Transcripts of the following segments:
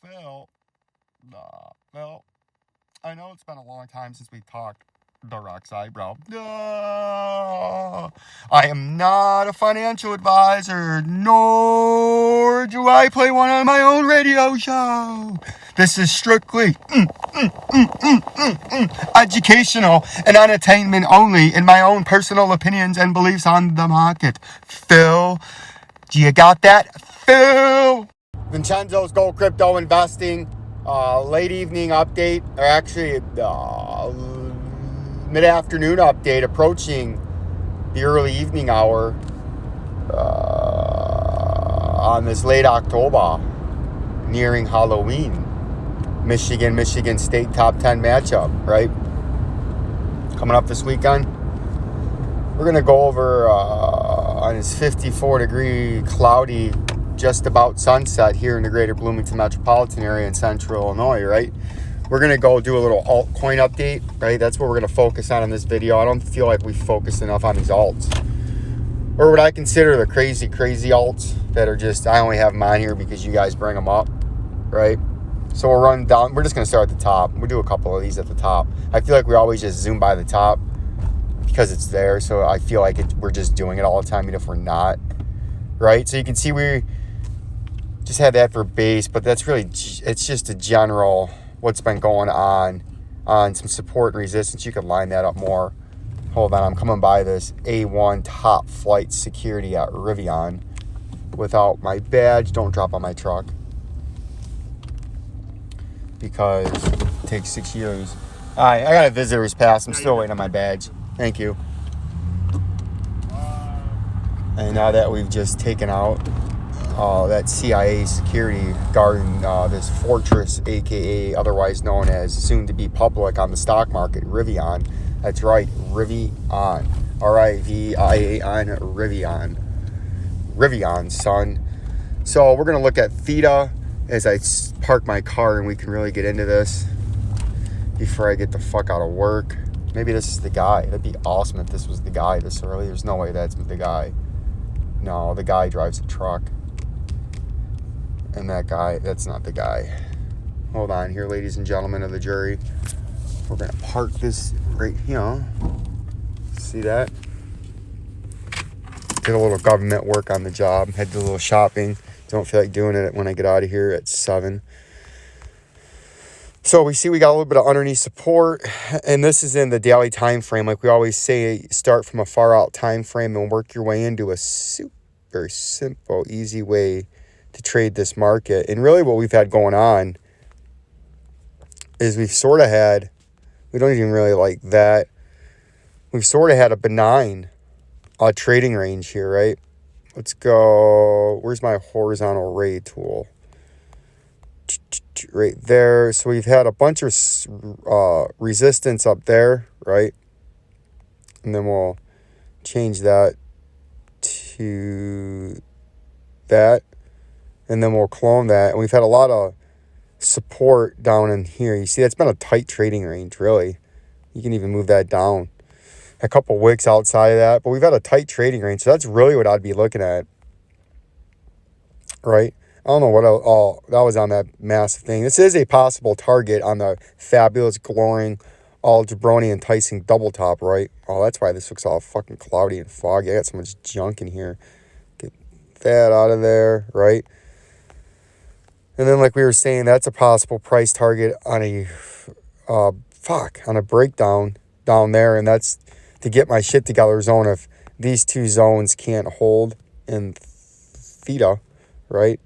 Phil, I know it's been a long time since we talked direct side, bro. I am not a financial advisor, nor do I play one on my own radio show. This is strictly educational and entertainment only in my own personal opinions and beliefs on the market. Phil, do you got that? Phil! Vincenzo's Gold Crypto Investing, late evening update, or actually mid-afternoon update, approaching the early evening hour on this late October, nearing Halloween. Michigan State top 10 matchup, right? Coming up this weekend. We're going to go over on this 54-degree cloudy, just about sunset here in the greater Bloomington metropolitan area in central Illinois, right? We're going to go do a little altcoin update, right? That's what we're going to focus on in this video. I don't feel like we focused enough on these alts, or what I consider the crazy alts that are just, I only have them on here because you guys bring them up, right? So we'll run down. We're just going to start at the top. We'll do a couple of these at the top. I feel like we always just zoom by the top because it's there. So I feel like we're just doing it all the time, even if we're not, right? So you can see we just had that for base, but that's really, it's just a general what's been going on some support and resistance. You can line that up more. Hold on, I'm coming by this A1 top flight security at Rivian without my badge. Don't drop on my truck because it takes 6 years. All right, I got a visitor's pass. I'm still waiting on my badge. Thank you. And now that we've just taken out that CIA security guarding this fortress, aka otherwise known as soon to be public on the stock market, Rivian. That's right, Rivian. Rivian, Rivian, son. So we're gonna look at Theta as I park my car, and we can really get into this before I get the fuck out of work. Maybe this is the guy. That'd be awesome if this was the guy this early. There's no way that's the guy. No, the guy drives a truck. And that guy, that's not the guy. Hold on here, ladies and gentlemen of the jury. We're going to park this right here. See that? Did a little government work on the job. Had to do a little shopping. Don't feel like doing it when I get out of here at 7. So we see we got a little bit of underneath support. And this is in the daily time frame. Like we always say, start from a far out time frame and work your way into a super simple, easy way to trade this market. And really what we've had going on is we've sort of had, we don't even really like that. We've sort of had a benign trading range here, right? Let's go, where's my horizontal ray tool? Right there. So we've had a bunch of resistance up there, right? And then we'll change that to that. And then we'll clone that. And we've had a lot of support down in here. You see, that's been a tight trading range, really. You can even move that down. A couple wicks outside of that. But we've had a tight trading range. So that's really what I'd be looking at. Right? I don't know what all that was on that massive thing. This is a possible target on the fabulous, glowing, all jabroni enticing double top, right? Oh, that's why this looks all fucking cloudy and foggy. I got so much junk in here. Get that out of there, right? And then, like we were saying, that's a possible price target on a on a breakdown down there, and that's to get my shit together zone if these two zones can't hold in theta, right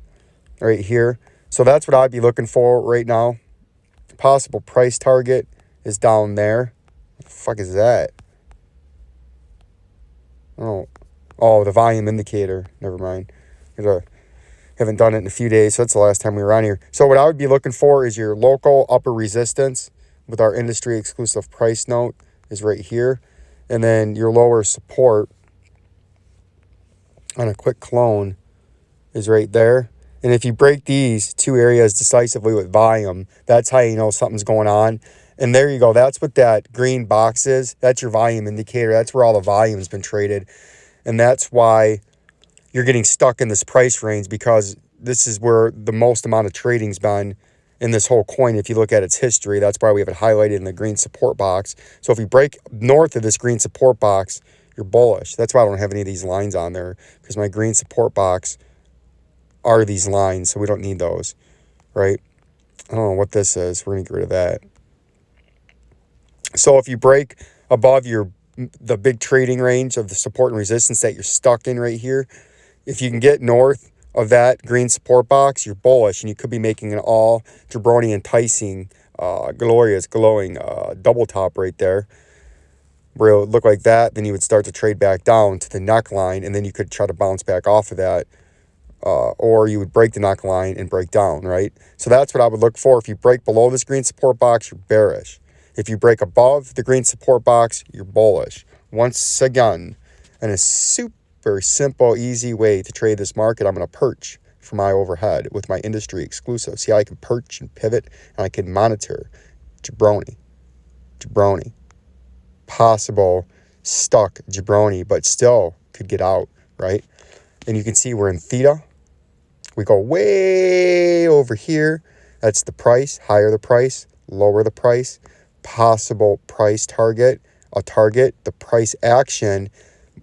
here. So that's what I'd be looking for right now. Possible price target is down there. What the fuck is that? Oh, the volume indicator. Never mind. Haven't done it in a few days, so that's the last time we were on here. So what I would be looking for is your local upper resistance with our industry exclusive price note is right here. And then your lower support on a quick clone is right there. And if you break these two areas decisively with volume, that's how you know something's going on. And there you go. That's what that green box is. That's your volume indicator. That's where all the volume has been traded. And that's why you're getting stuck in this price range, because this is where the most amount of trading's been in this whole coin. If you look at its history, that's why we have it highlighted in the green support box. So if you break north of this green support box, you're bullish. That's why I don't have any of these lines on there, because my green support box are these lines, so we don't need those, right? I don't know what this is. We're going to get rid of that. So if you break above the big trading range of the support and resistance that you're stuck in right here, if you can get north of that green support box, you're bullish, and you could be making an all jabroni enticing, glorious, glowing double top right there, where it would look like that. Then you would start to trade back down to the neckline, and then you could try to bounce back off of that, or you would break the neckline and break down, right? So that's what I would look for. If you break below this green support box, you're bearish. If you break above the green support box, you're bullish. Once again, and a super simple, easy way to trade this market, I'm going to perch for my overhead with my industry exclusive. See how I can perch and pivot, and I can monitor jabroni, possible stuck jabroni, but still could get out, right? And you can see we're in theta. We go way over here. That's the price. Higher the price, lower the price. Possible price target, a target, the price action,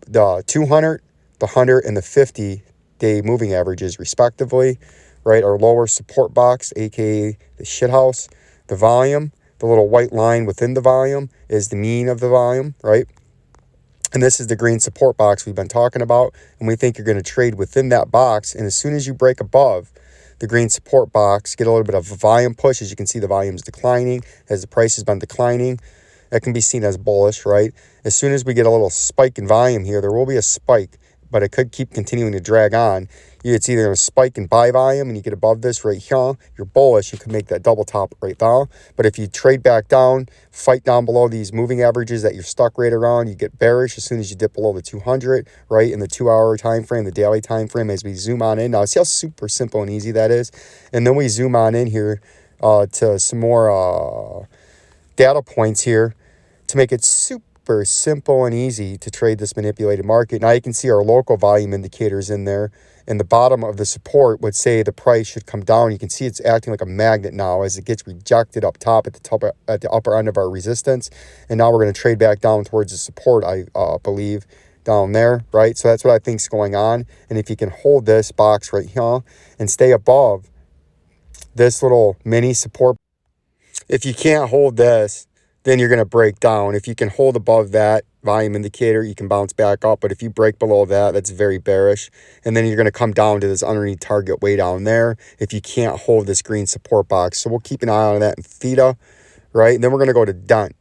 the 200, the 100, and the 50-day moving averages respectively, right? Our lower support box, aka the shithouse, the volume, the little white line within the volume is the mean of the volume, right? And this is the green support box we've been talking about, and we think you're going to trade within that box. And as soon as you break above the green support box, get a little bit of a volume push. As you can see, the volume is declining as the price has been declining. That can be seen as bullish, right? As soon as we get a little spike in volume here, there will be a spike, but it could keep continuing to drag on. It's either going to spike and buy volume, and you get above this right here, you're bullish. You can make that double top right there. But if you trade back down, fight down below these moving averages that you're stuck right around, you get bearish as soon as you dip below the 200, right? In the 2-hour time frame, the daily time frame, as we zoom on in. Now, see how super simple and easy that is? And then we zoom on in here to some more data points here to make it super simple and easy to trade this manipulated market. Now you can see our local volume indicators in there, and the bottom of the support would say the price should come down. You can see it's acting like a magnet now as it gets rejected up top at the upper end of our resistance, and now we're going to trade back down towards the support, I believe, down there, right? So that's what I think is going on. And if you can hold this box right here and stay above this little mini support, if you can't hold this, then you're going to break down. If you can hold above that volume indicator, you can bounce back up. But if you break below that, that's very bearish. And then you're going to come down to this underneath target way down there if you can't hold this green support box. So we'll keep an eye on that in theta, right? And then we're going to go to DENT.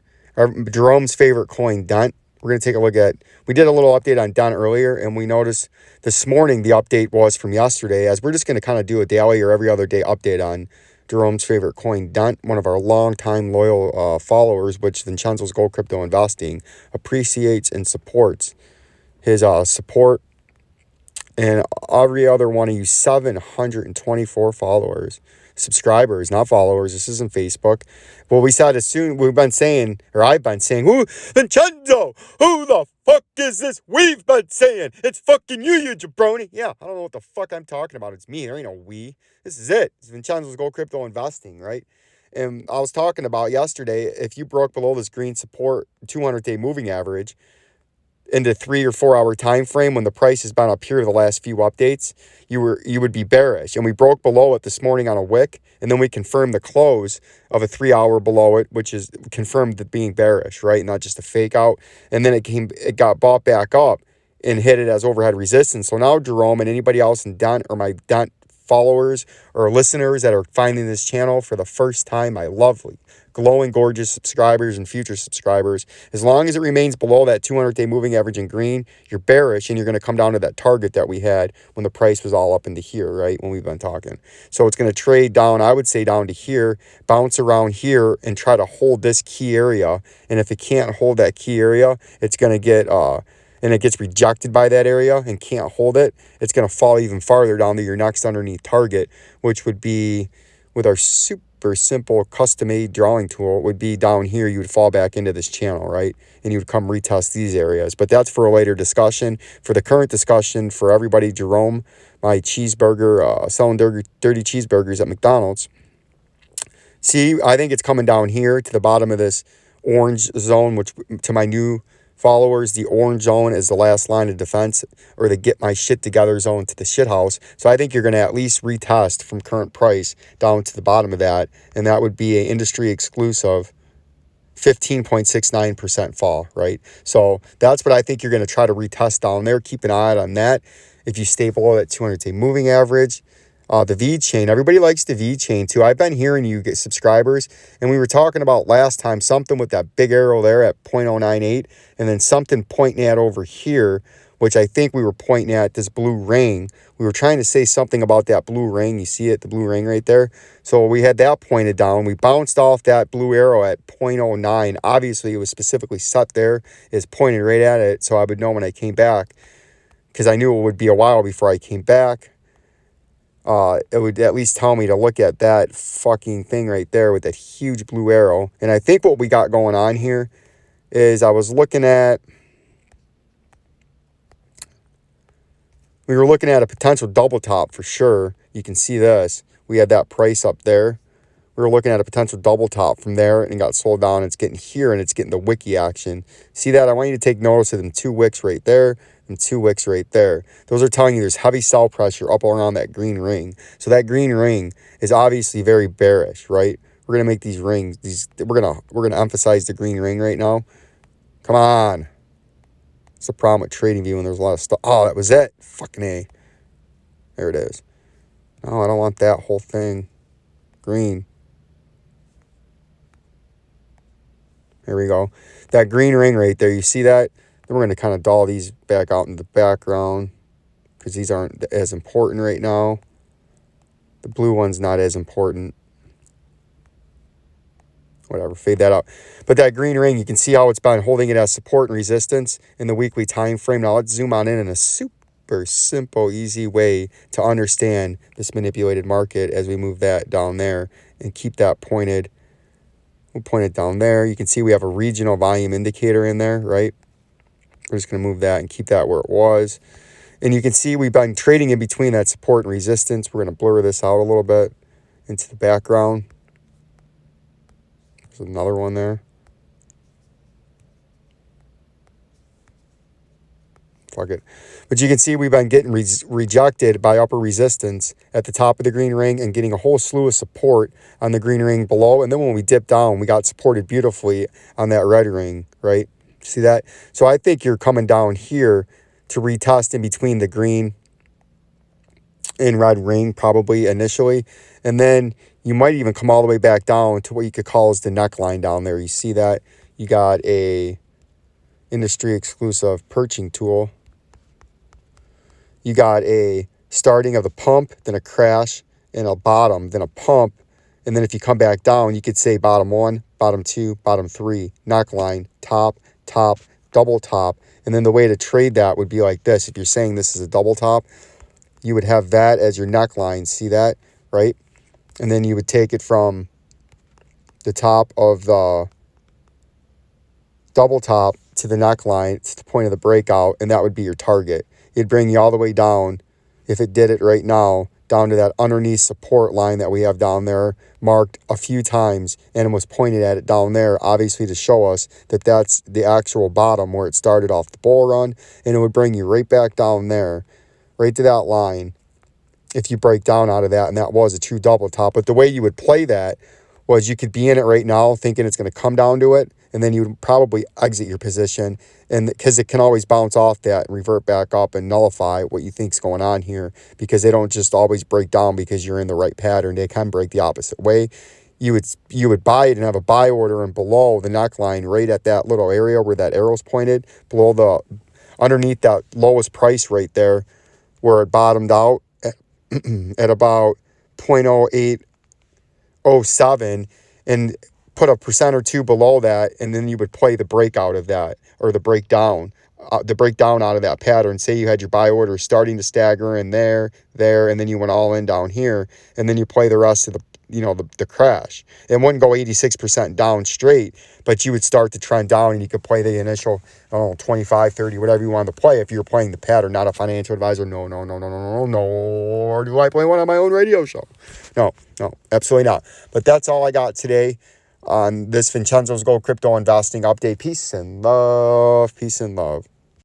Jerome's favorite coin, DENT. We're going to take a look at, we did a little update on DENT earlier, and we noticed this morning the update was from yesterday, as we're just going to kind of do a daily or every other day update on Jerome's favorite coin, DENT, one of our longtime loyal followers, which Vincenzo'S Gold Crypto Investing appreciates and supports his support. And every other one of you 724 subscribers, not followers. This isn't Facebook. Well, we said as soon, we've been saying, or I've been saying, who, Vincenzo, who the fuck is this? We've been saying, it's fucking you jabroni. Yeah, I don't know what the fuck I'm talking about. It's me. There ain't no we. This is it. It's Vincenzo'S Gold Crypto Investing, right? And I was talking about yesterday, if you broke below this green support 200-day moving average into 3 or 4 hour time frame when the price has been up here the last few updates, you would be bearish. And we broke below it this morning on a wick, and then we confirmed the close of a 3 hour below it, which is confirmed that being bearish, right? Not just a fake out. And then it got bought back up and hit it as overhead resistance. So now Jerome and anybody else in DENT, or my DENT followers or listeners that are finding this channel for the first time, my lovely, glowing, gorgeous subscribers and future subscribers, as long as it remains below that 200-day moving average in green, you're bearish, and you're going to come down to that target that we had when the price was all up into here, right, when we've been talking. So it's going to trade down, I would say down to here, bounce around here, and try to hold this key area. And if it can't hold that key area, it's going to get and it gets rejected by that area and can't hold it, it's going to fall even farther down to your next underneath target, which would be with our super super simple custom-made drawing tool would be down here. You would fall back into this channel, right? And you would come retest these areas. But that's for a later discussion. For the current discussion, for everybody, Jerome, my cheeseburger, selling dirty cheeseburgers at McDonald's. See, I think it's coming down here to the bottom of this orange zone, which to my new followers, the orange zone is the last line of defense, or the get my shit together zone to the shit house. So I think you're going to at least retest from current price down to the bottom of that, and that would be an industry exclusive 15.69% fall, right? So that's what I think you're going to try to retest down there. Keep an eye out on that. If you stay below that 200-day moving average, the V chain, everybody likes the V chain too. I've been hearing you get subscribers, and we were talking about last time something with that big arrow there at 0.098, and then something pointing at over here, which I think we were pointing at this blue ring. We were trying to say something about that blue ring. You see it, the blue ring right there? So we had that pointed down. We bounced off that blue arrow at 0.09. Obviously, it was specifically set there. It's pointed right at it, so I would know when I came back, because I knew it would be a while before I came back. It would at least tell me to look at that fucking thing right there with that huge blue arrow. And I think what we got going on here is we were looking at a potential double top for sure. You can see this. We had that price up there. We were looking at a potential double top from there, and it got sold down. It's getting here, and it's getting the wiki action. See that? I want you to take notice of them 2 wicks right there and 2 wicks right there. Those are telling you there's heavy sell pressure up around that green ring. So that green ring is obviously very bearish, right? We're gonna make these rings. We're gonna emphasize the green ring right now. Come on. It's the problem with trading view when there's a lot of stuff. Oh, that was it. Fucking A. There it is. No, I don't want that whole thing. Green. There we go. That green ring right there, you see that? Then we're going to kind of doll these back out in the background because these aren't as important right now. The blue one's not as important. Whatever, fade that out. But that green ring, you can see how it's been holding it as support and resistance in the weekly time frame. Now let's zoom on in a super simple, easy way to understand this manipulated market as we move that down there and keep that pointed. We'll point it down there. You can see we have a regional volume indicator in there, right? We're just going to move that and keep that where it was. And you can see we've been trading in between that support and resistance. We're going to blur this out a little bit into the background. There's another one there. Fuck it. But you can see we've been getting rejected by upper resistance at the top of the green ring and getting a whole slew of support on the green ring below. And then when we dipped down, we got supported beautifully on that red ring, right? See that? So I think you're coming down here to retest in between the green and red ring probably initially. And then you might even come all the way back down to what you could call as the neckline down there. You see that? You got a industry exclusive perching tool. You got a starting of the pump, then a crash, and a bottom, then a pump. And then if you come back down, you could say bottom 1, bottom 2, bottom 3, neckline, top, top, double top. And then the way to trade that would be like this. If you're saying this is a double top, you would have that as your neckline. See that, right? And then you would take it from the top of the double top to the neckline to the point of the breakout, and that would be your target. It'd bring you all the way down, if it did it right now, down to that underneath support line that we have down there, marked a few times, and it was pointed at it down there, obviously to show us that that's the actual bottom where it started off the bull run, and it would bring you right back down there, right to that line, if you break down out of that, and that was a true double top. But the way you would play that was you could be in it right now thinking it's going to come down to it, and then you would probably exit your position, and because it can always bounce off that and revert back up and nullify what you think's going on here, because they don't just always break down because you're in the right pattern. They can break the opposite way. You would buy it and have a buy order, and below the neckline, right at that little area where that arrow's pointed, underneath that lowest price right there, where it bottomed out at about 0.0807, and put a percent or two below that, and then you would play the breakout of that, or the breakdown out of that pattern. Say you had your buy order starting to stagger in there, and then you went all in down here, and then you play the rest of the crash. It wouldn't go 86% down straight, but you would start to trend down, and you could play the initial, 25, 30, whatever you wanted to play if you're playing the pattern, not a financial advisor. No, no, no, no, no, no, no. Or do I play one on my own radio show? No, absolutely not. But that's all I got today on this Vincenzo's Gold Crypto Investing Update. Peace and love. Peace and love.